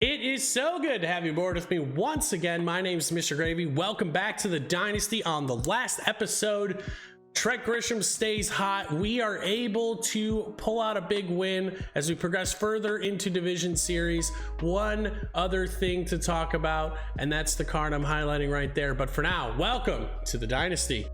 It is so good to have you aboard with me once again. My name is Mr. Gravy. Welcome back to the Dynasty. On the last episode, Trent Grisham stays hot. We are able to pull out a big win as we progress further into Division Series. One other thing to talk about, and that's the card I'm highlighting right there. But for now, welcome to the Dynasty.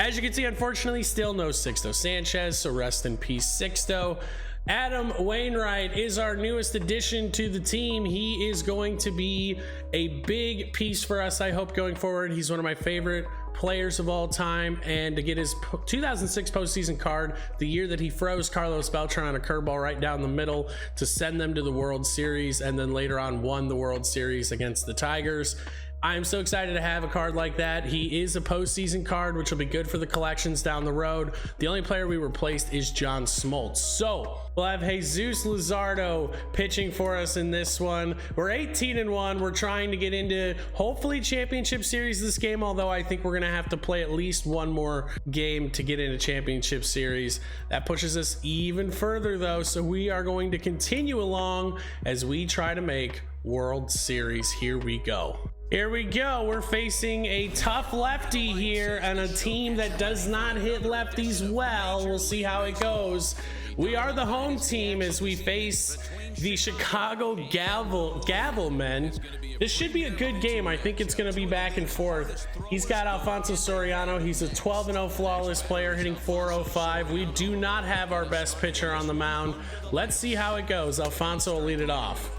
As you can see, unfortunately, still no Sixto Sanchez, so rest in peace, Sixto. Adam Wainwright is our newest addition to the team. He is going to be a big piece for us, I hope, going forward. He's one of my favorite players of all time, and to get his 2006 postseason card, the year that he froze Carlos Beltran on a curveball right down the middle to send them to the World Series, and then later on won the World Series against the Tigers. I'm so excited to have a card like that. He is a postseason card, which will be good for the collections down the road. The only player we replaced is John Smoltz. So we'll have Jesus Luzardo pitching for us in this one. We're 18-1. We're trying to get into hopefully championship series this game, although I think we're going to have to play at least one more game to get into championship series. That pushes us even further though. So we are going to continue along as we try to make World Series. Here we go. Here we go. We're facing a tough lefty here and a team that does not hit lefties well. We'll see how it goes. We are the home team as we face the Chicago Gavel Men. This should be a good game. I think it's going to be back and forth. He's got Alfonso Soriano. He's a 12-0 flawless player hitting .405. We do not have our best pitcher on the mound. Let's see how it goes. Alfonso will lead it off.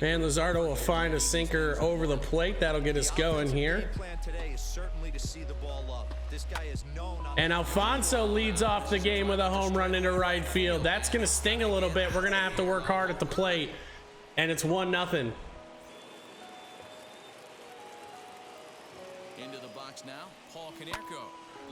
And Luzardo will find a sinker over the plate. That'll get us going here. And Alfonso leads off the game with a home run into right field. That's going to sting a little bit. We're going to have to work hard at the plate. And it's 1-0. Into the box now, Paul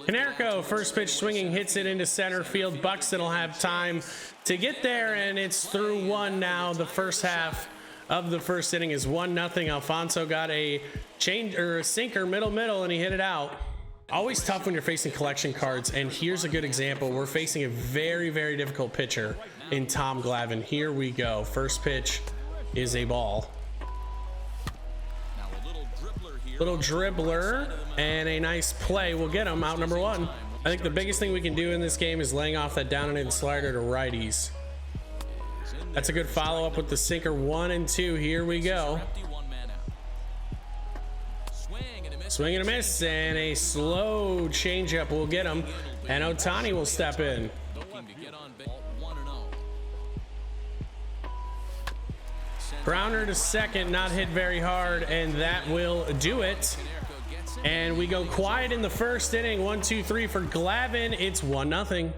Canerco, first pitch swinging, hits it into center field. Buxton will have time to get there, and it's through one now. The first half of the first inning is 1-0. Alfonso got a change or a sinker middle, and he hit it out. Always tough when you're facing collection cards, and here's a good example. We're facing a very, very difficult pitcher in Tom Glavine. Here we go. First pitch is a ball. Little dribbler and a nice play will get him out number one. I think the biggest thing we can do in this game is laying off that down and in slider to righties. That's a good follow-up with the sinker 1 and 2. Here we go. Swing and a miss, and a slow changeup will get him, and Ohtani will step in. Grounder to second, not hit very hard, and that will do it. And we go quiet in the first inning. 1-2-3 for Glavine. It's 1-0.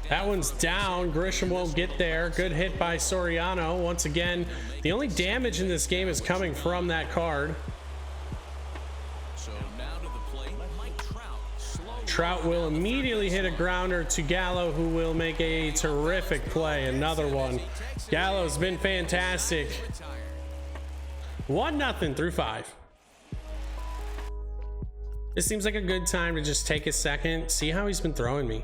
That one's down. Grisham won't get there. Good hit by Soriano. Once again, the only damage in this game is coming from that card. Trout will immediately hit a grounder to Gallo, who will make a terrific play. Another one. Gallo's been fantastic. 1-0 through 5. This seems like a good time to just take a second, see how he's been throwing me.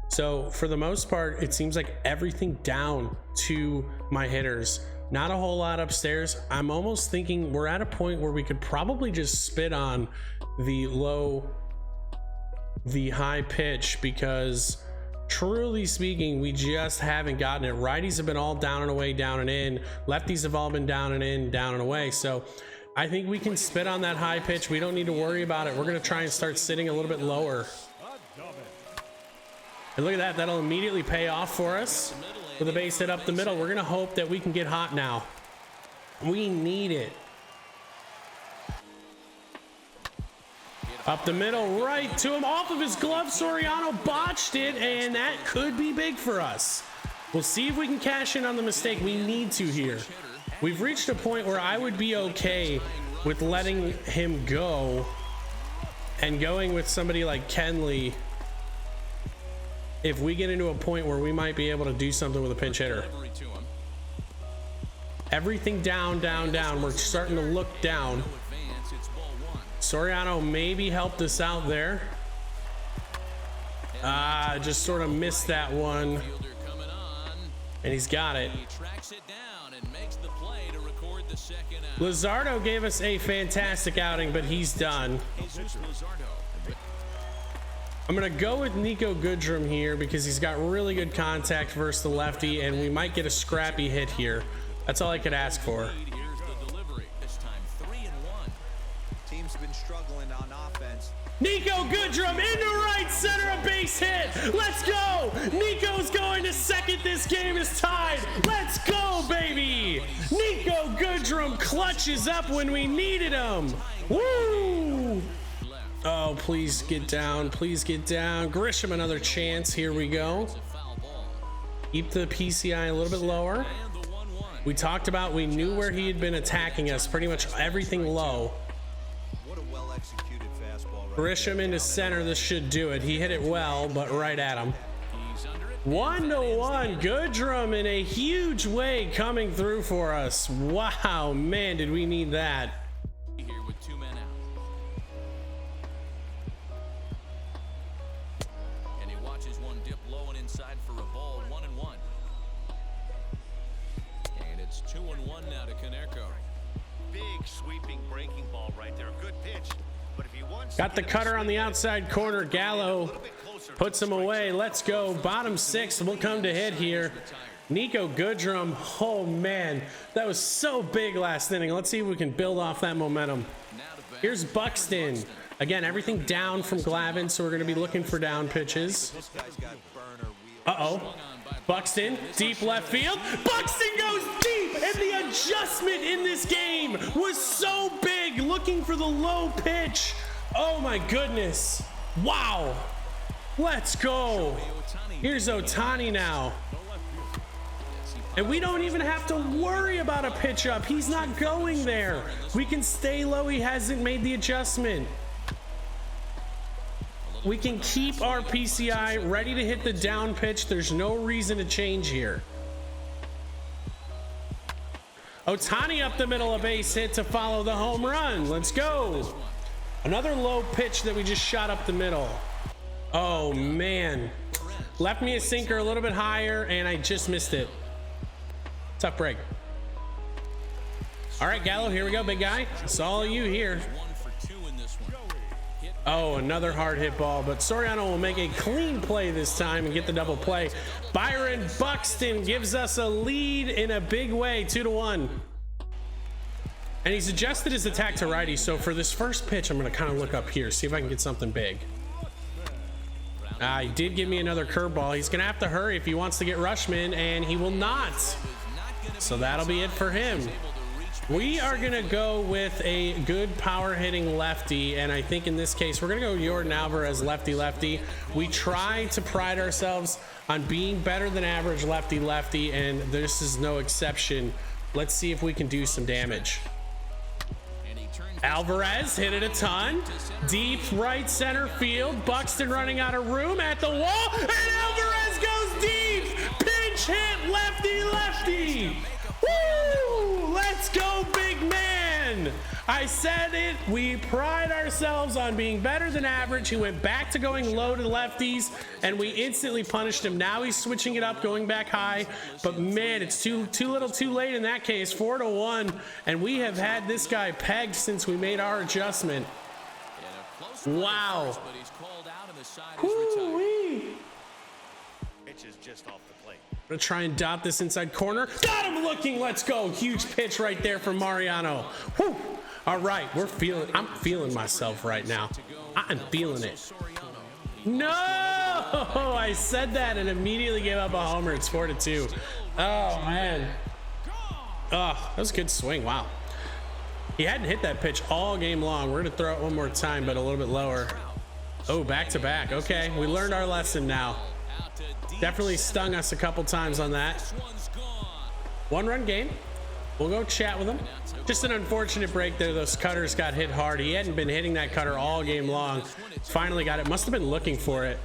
So for the most part, it seems like everything down to my hitters. Not a whole lot upstairs. I'm almost thinking we're at a point where we could probably just spit on the high pitch, because truly speaking, we just haven't gotten it. Righties have been all down and away, down and in. Lefties have all been down and in, down and away. So I think we can spit on that high pitch. We don't need to worry about it. We're going to try and start sitting a little bit lower. And look at that. That'll immediately pay off for us with a base hit up the middle. We're going to hope that we can get hot now. We need it. Up the middle, right to him, off of his glove. Soriano botched it, and that could be big for us. We'll see if we can cash in on the mistake. We need to here. We've reached a point where I would be okay with letting him go and going with somebody like Kenley, if we get into a point where we might be able to do something with a pinch hitter. Everything down, down, down. We're starting to look down. Soriano maybe helped us out there. Just sort of missed that one. And he's got it. Luzardo gave us a fantastic outing, but he's done. I'm going to go with Nico Goodrum here because he's got really good contact versus the lefty, and we might get a scrappy hit here. That's all I could ask for. Team's been struggling on offense. Nico Goodrum into right center, a base hit. Let's go. Nico's going to second. This game is tied. Let's go, baby. Nico Goodrum clutches up when we needed him. Woo. Oh, please get down. Please get down. Grisham another chance. Here we go. Keep the PCI a little bit lower. We talked about, we knew where he had been attacking us. Pretty much everything low. Grisham into center. This should do it. He hit it well, but right at him. 1-1. Goodrum in a huge way coming through for us. Wow, man, did we need that. Here with 2 men out. And he watches one dip low and inside for a ball. 1-1. And it's 2-1 now to Canerco. Big sweeping breaking ball right there. Good pitch. But if he wants got the cutter on the outside corner. Gallo puts him away. Let's go. Bottom 6. We'll come to hit here. Nico Goodrum. Oh, man. That was so big last inning. Let's see if we can build off that momentum. Here's Buxton. Again, everything down from Glavin, so we're going to be looking for down pitches. Uh-oh. Buxton, deep left field. Buxton goes deep, and the adjustment in this game was so big, looking for the low pitch. Oh my goodness. Wow. Let's go. Here's Ohtani now. And we don't even have to worry about a pitch up. He's not going there. We can stay low. He hasn't made the adjustment. We can keep our PCI ready to hit the down pitch. There's no reason to change here. Ohtani up the middle, a base hit to follow the home run. Let's go. Another low pitch that we just shot up the middle. Oh, man. Left me a sinker a little bit higher, and I just missed it. Tough break. All right, Gallo, here we go, big guy. It's all you here. Oh, another hard hit ball, but Soriano will make a clean play this time and get the double play. Byron Buxton gives us a lead in a big way, 2-1. And he's adjusted his attack to righty, so for this first pitch, I'm going to kind of look up here, see if I can get something big. He did give me another curveball. He's going to have to hurry if he wants to get Rushman, and he will not. So that'll be it for him. We are going to go with a good power hitting lefty, and I think in this case we're going to go Jordan Alvarez lefty. We try to pride ourselves on being better than average lefty, and this is no exception. Let's see if we can do some damage. Alvarez hit it a ton. Deep right center field. Buxton running out of room at the wall, and Alvarez goes deep. Pinch hit lefty. Woo! Let's go, big man. I said it. We pride ourselves on being better than average. He went back to going low to lefties, and we instantly punished him. Now he's switching it up, going back high. But man, it's too little too late in that case. 4-1, and we have had this guy pegged since we made our adjustment. Wow. Woo-wee. pitch is just off the plate. Gonna try and dot this inside corner. Got him looking. Let's go. Huge pitch right there from Mariano. Whew. All right, I'm feeling myself right now. I'm feeling it. No, I said that and immediately gave up a homer. It's 4-2. Oh man. Oh, that was a good swing. Wow. He hadn't hit that pitch all game long. We're gonna throw it one more time, but a little bit lower. Oh, back to back. Okay, we learned our lesson now. Definitely stung us a couple times on that. 1-run game. We'll go chat with him. Just an unfortunate break there. Those cutters got hit hard. He hadn't been hitting that cutter all game long. Finally got it. Must have been looking for it.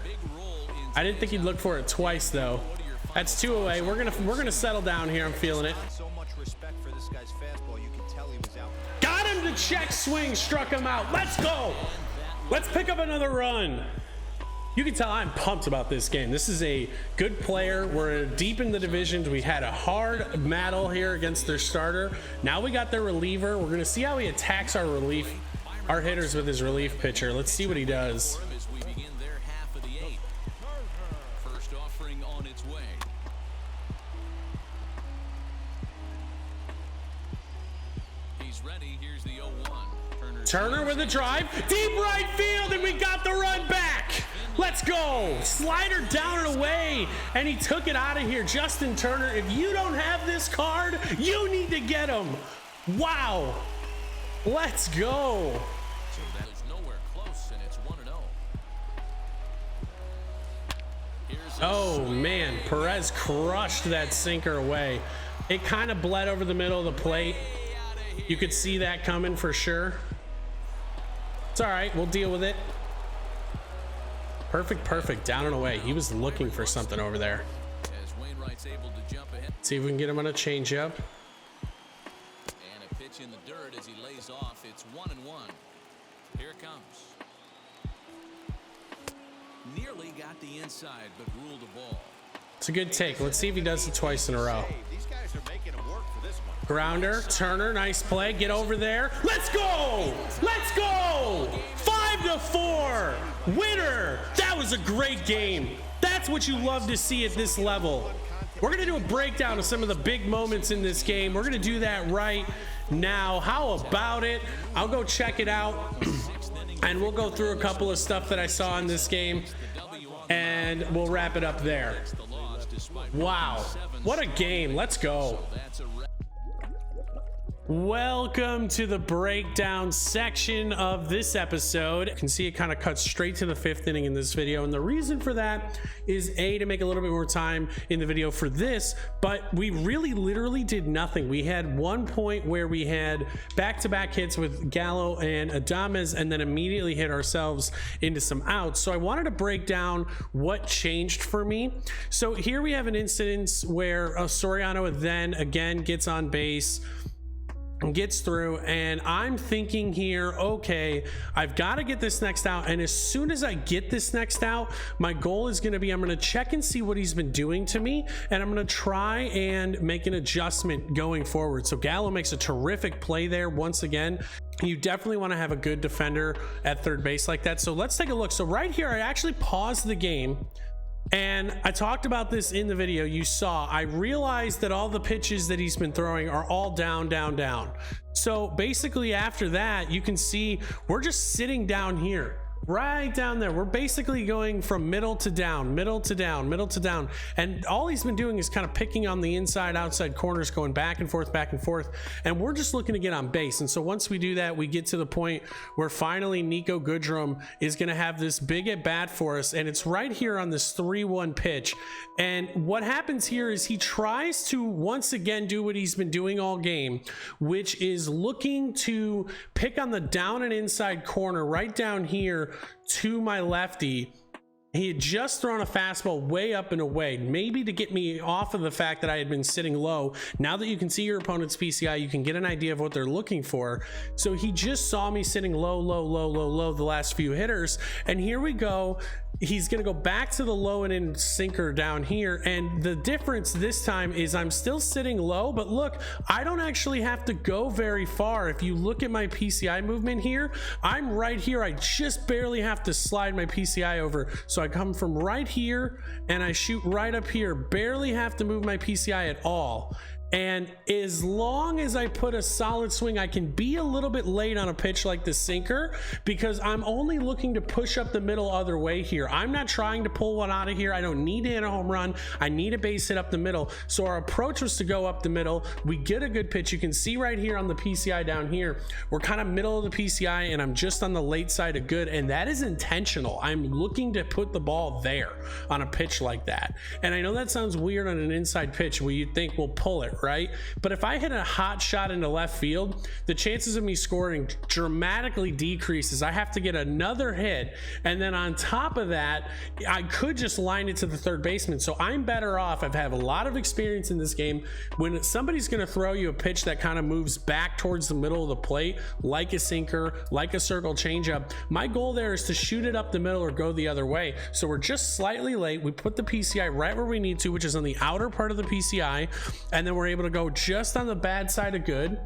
I didn't think he'd look for it twice though. That's 2 away. We're gonna settle down here. I'm feeling it. So much respect for this guy's fastball. You can tell he was out. Got him to check swing. Struck him out. Let's go. Let's pick up another run. You can tell I'm pumped about this game. This is a good player. We're deep in the divisions. We had a hard battle here against their starter. Now we got their reliever. We're going to see how he attacks our hitters with his relief pitcher. Let's see what he does. As we begin their half of the 8th. First offering on its way. He's ready. Here's the 0-1. Turner with a drive, deep right field, and we got the run back. Let's go. Slider down and away, and he took it out of here. Justin Turner, if you don't have this card, you need to get him. Wow. Let's go. So that is nowhere close, and it's 1-0. Here's Oh man, Perez crushed that sinker away. It kind of bled over the middle of the plate. You could see that coming for sure. It's all right, we'll deal with it. Perfect, down and away. He was looking for something over there. as Wainwright's able to jump ahead. See if we can get him on a changeup. And a pitch in the dirt as he lays off. It's 1-1. Here it comes. Nearly got the inside, but ruled a ball. It's a good take. Let's see if he does it twice in a row. These guys are making it work for this one. Grounder, Turner, nice play. Get over there. Let's go! Let's go! 5-4. Winner. That was a great game. That's what you love to see at this level. We're going to do a breakdown of some of the big moments in this game. We're going to do that right now. How about it? I'll go check it out. And we'll go through a couple of stuff that I saw in this game. And we'll wrap it up there. Wow. What a game. Let's go. Welcome to the breakdown section of this episode. You can see it kind of cuts straight to the 5th inning in this video, and the reason for that is to make a little bit more time in the video for this, but we really literally did nothing. We had one point where we had back-to-back hits with Gallo and Adames, and then immediately hit ourselves into some outs. So I wanted to break down what changed for me. So here we have an instance where Soriano then again gets on base, gets through, and I'm thinking here, okay, I've got to get this next out, and as soon as I get this next out, my goal is going to be, I'm going to check and see what he's been doing to me, and I'm going to try and make an adjustment going forward. So Gallo makes a terrific play there once again. You definitely want to have a good defender at third base like that. So let's take a look. So right here, I actually paused the game, and I talked about this in the video. You saw, I realized that all the pitches that he's been throwing are all down. So basically after that, you can see we're just sitting down here, right down there. We're basically going from middle to down, and all he's been doing is kind of picking on the inside outside corners, going back and forth, and we're just looking to get on base. And so once we do that, we get to the point where finally Nico Goodrum is going to have this big at bat for us, and it's right here on this 3-1 pitch. And what happens here is he tries to once again do what he's been doing all game, which is looking to pick on the down and inside corner right down here to my lefty. He had just thrown a fastball way up and away, maybe to get me off of the fact that I had been sitting low. Now that you can see your opponent's PCI, you can get an idea of what they're looking for. So he just saw me sitting low the last few hitters, and here we go. He's going to go back to the low and in sinker down here, and the difference this time is I'm still sitting low, but look, I don't actually have to go very far. If you look at my PCI movement here, I'm right here. I just barely have to slide my PCI over. So I come from right here and I shoot right up here, barely have to move my PCI at all. And as long as I put a solid swing, I can be a little bit late on a pitch like the sinker because I'm only looking to push up the middle other way here. I'm not trying to pull one out of here. I don't need to hit a home run. I need a base hit up the middle. So our approach was to go up the middle. We get a good pitch. You can see right here on the PCI down here, we're kind of middle of the PCI, and I'm just on the late side of good. And that is intentional. I'm looking to put the ball there on a pitch like that. And I know that sounds weird on an inside pitch where you'd think we'll pull it, right? But if I hit a hot shot into left field, the chances of me scoring dramatically decreases. I have to get another hit, and then on top of that, I could just line it to the third baseman. So I'm better off. I've had a lot of experience in this game. When somebody's going to throw you a pitch that kind of moves back towards the middle of the plate, like a sinker, like a circle changeup, my goal there is to shoot it up the middle or go the other way. So we're just slightly late. We put the PCI right where we need to, which is on the outer part of the PCI, and then we're able to go just on the bad side of good,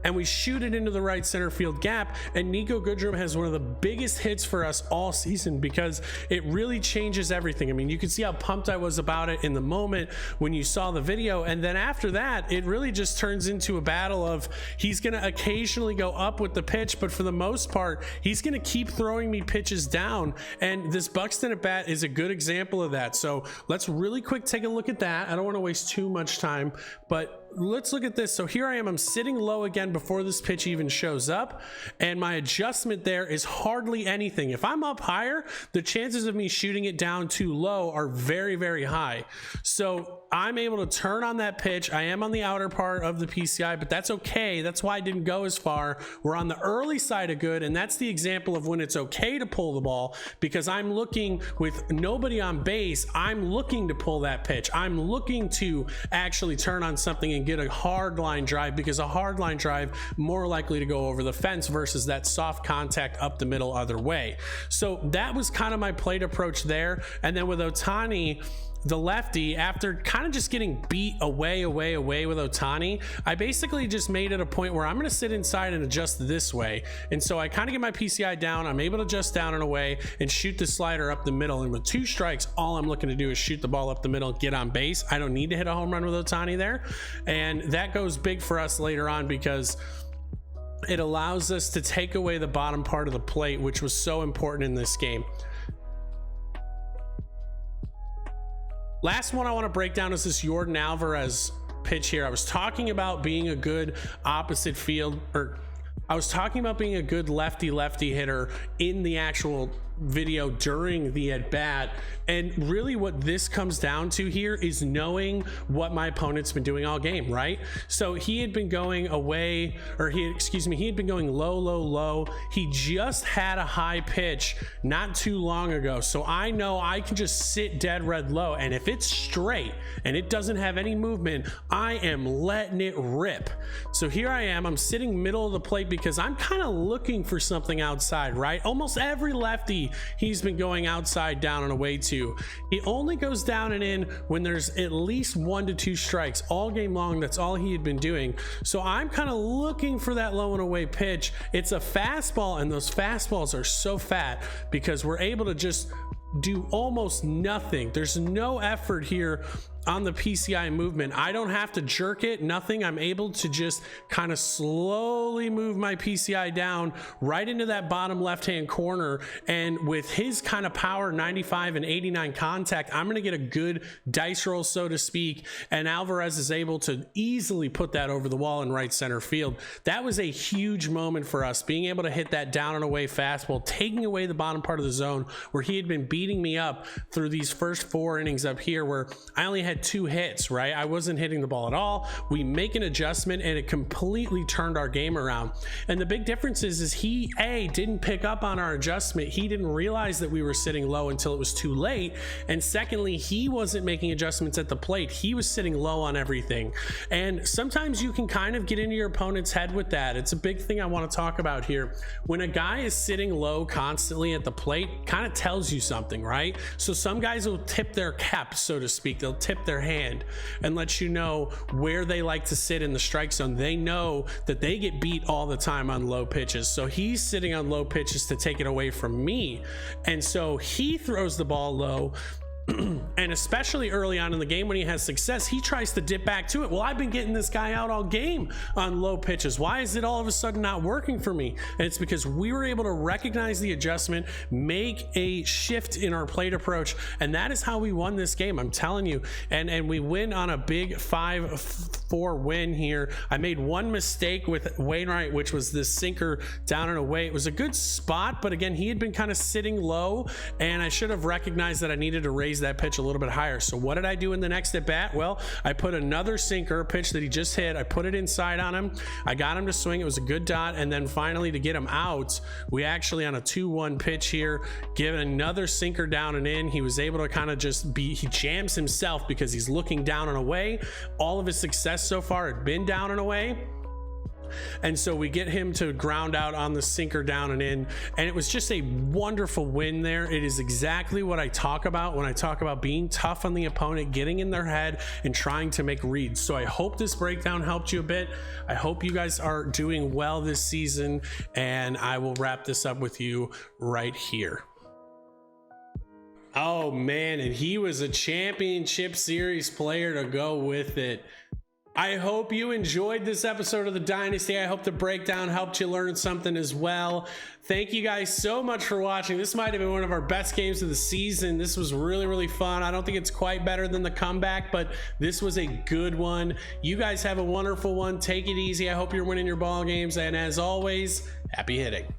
and we shoot it into the right center field gap. And Nico Goodrum has one of the biggest hits for us all season because it really changes everything. I mean, you can see how pumped I was about it in the moment when you saw the video, and then after that it really just turns into a battle of he's going to occasionally go up with the pitch, but for the most part he's going to keep throwing me pitches down, and this Buxton at bat is a good example of that. So let's really quick take a look at that. I don't want to waste too much time, but let's look at this. So here I am, I'm sitting low again before this pitch even shows up, and my adjustment there is hardly anything. If I'm up higher, the chances of me shooting it down too low are very, very high. So I'm able to turn on that pitch. I am on the outer part of the PCI, but that's okay. That's why I didn't go as far. We're on the early side of good, and that's the example of when it's okay to pull the ball, because I'm looking with nobody on base. I'm looking to pull that pitch. I'm looking to actually turn on something and get a hard line drive, because a hard line drive more likely to go over the fence versus that soft contact up the middle other way. So that was kind of my plate approach there. And then with Ohtani, the lefty, after kind of just getting beat away with Ohtani, I basically just made it a point where I'm going to sit inside and adjust this way. And so I kind of get my PCI down. I'm able to adjust down and away and shoot the slider up the middle. And with 2 strikes, all I'm looking to do is shoot the ball up the middle, get on base. I don't need to hit a home run with Ohtani there. And that goes big for us later on, because it allows us to take away the bottom part of the plate, which was so important in this game. Last one I want to break down is this Yordan Alvarez pitch here. I was talking about being a good opposite field, or I was talking about being a good lefty hitter in the actual video during the at bat. And really what this comes down to here is knowing what my opponent's been doing all game, right? So he had been going away, or he had been going low. He just had a high pitch not too long ago. So I know I can just sit dead red low, and if it's straight and it doesn't have any movement, I am letting it rip. So here I am, I'm sitting middle of the plate because I'm kind of looking for something outside, right? Almost every lefty he's been going outside, down and away to. He only goes down and in when there's at least 1 to 2 strikes all game long. That's all he had been doing. So I'm kind of looking for that low and away pitch. It's a fastball, and those fastballs are so fat because we're able to just do almost nothing. There's no effort here on the PCI movement. I don't have to jerk it, nothing. I'm able to just kind of slowly move my PCI down right into that bottom left-hand corner. And with his kind of power, 95 and 89 contact, I'm going to get a good dice roll, so to speak. And Alvarez is able to easily put that over the wall in right center field. That was a huge moment for us, being able to hit that down and away fastball, taking away the bottom part of the zone where he had been beating me up through these first 4 innings up here, where I only had 2 hits, right? I wasn't hitting the ball at all. We make an adjustment and it completely turned our game around. And the big difference is he didn't pick up on our adjustment. He didn't realize that we were sitting low until it was too late. And secondly, he wasn't making adjustments at the plate. He was sitting low on everything. And sometimes you can kind of get into your opponent's head with that. It's a big thing I want to talk about here. When a guy is sitting low constantly at the plate, kind of tells you something, right? So some guys will tip their cap, so to speak. They'll tip their hand and let you know where they like to sit in the strike zone. They know that they get beat all the time on low pitches. So he's sitting on low pitches to take it away from me. And so he throws the ball low. And especially early on in the game when he has success, he tries to dip back to it. Well, I've been getting this guy out all game on low pitches. Why is it all of a sudden not working for me? And it's because we were able to recognize the adjustment, make a shift in our plate approach, and that is how we won this game. I'm telling you. And we win on a big 5-4 win here. I made one mistake with Wainwright, which was this sinker down and away. It was a good spot, but again, he had been kind of sitting low, and I should have recognized that I needed to raise raise that pitch a little bit higher. So what did I do in the next at bat? Well, I put another sinker, pitch that he just hit. I put it inside on him. I got him to swing. It was a good dot. And then finally, to get him out, we actually on a 2-1 pitch here, give another sinker down and in. He was able to kind of he jams himself because he's looking down and away. All of his success so far had been down and away. And so we get him to ground out on the sinker down and in, and it was just a wonderful win there. It is exactly what I talk about when I talk about being tough on the opponent, getting in their head and trying to make reads. So I hope this breakdown helped you a bit. I hope you guys are doing well this season, and I will wrap this up with you right here. Oh man, and he was a championship series player to go with it. I hope you enjoyed this episode of the Dynasty. I hope the breakdown helped you learn something as well. Thank you guys so much for watching. This might have been one of our best games of the season. This was really, really fun. I don't think it's quite better than the comeback, but this was a good one. You guys have a wonderful one. Take it easy. I hope you're winning your ball games. And as always, happy hitting.